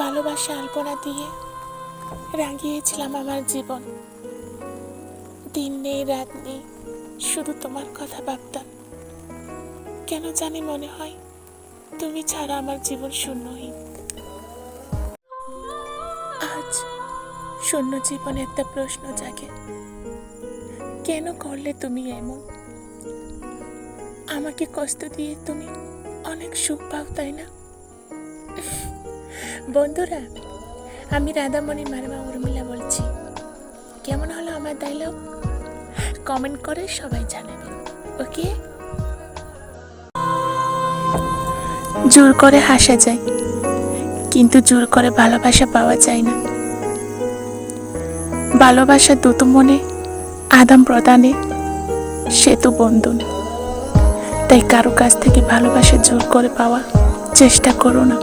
ভালোবাসা আলপনা দিয়ে রাঙিয়েছিলাম আমার জীবন। দিন নেই রাত নেই, শুধু তোমার কথা ভাবতাম। কেন জানি মনে হয় তুমি ছাড়া আমার জীবন শূন্যহীন। আজ শূন্য জীবনে একটা প্রশ্ন জাগে, কেন করলে তুমি এমন? আমাকে কষ্ট দিয়ে তুমি অনেক সুখ পাও, তাই না? বন্ধুরা, আমি রাধামণি মারমা উর্মিলা বলছি। কেমন হলো আমার ডায়লগ? কমেন্ট করে সবাই জানাবেন, ওকে? জোর করে হাসা যায়, কিন্তু জোর করে ভালোবাসা পাওয়া যায় না। ভালোবাসা দুটো মনে আদান প্রদানে সেতু বন্ধন। তাই কারো কাছ থেকে ভালোবাসা জোর করে পাওয়া চেষ্টা করো না।